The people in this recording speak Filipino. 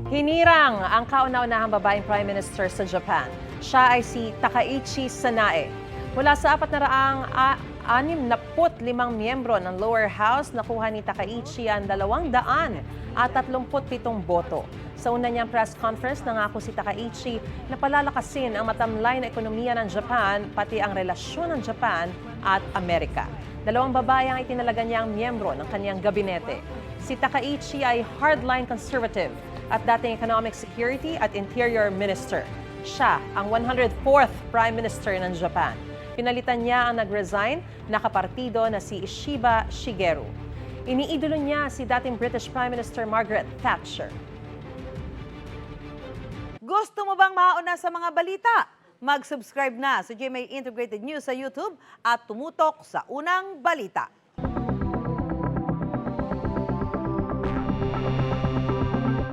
Hinirang ang kauna-unahang babaeng Prime Minister sa Japan. Siya ay si Takaichi Sanae. Mula sa 465 miyembro ng lower house, nakuha ni Takaichi ang 237 boto. Sa una niyang press conference, nangako si Takaichi na palalakasin ang matamlay na ekonomiya ng Japan, pati ang relasyon ng Japan at Amerika. Dalawang babae ang itinalaga niyang miyembro ng kanyang gabinete. Si Takaichi ay hardline conservative at dating Economic Security at Interior Minister. Siya ang 104th Prime Minister ng Japan. Pinalitan niya ang nag-resign na kapartido na si Ishiba Shigeru. Iniidolo niya si dating British Prime Minister Margaret Thatcher. Gusto mo bang mauna sa mga balita? Mag-subscribe na sa GMA Integrated News sa YouTube at tumutok sa unang balita.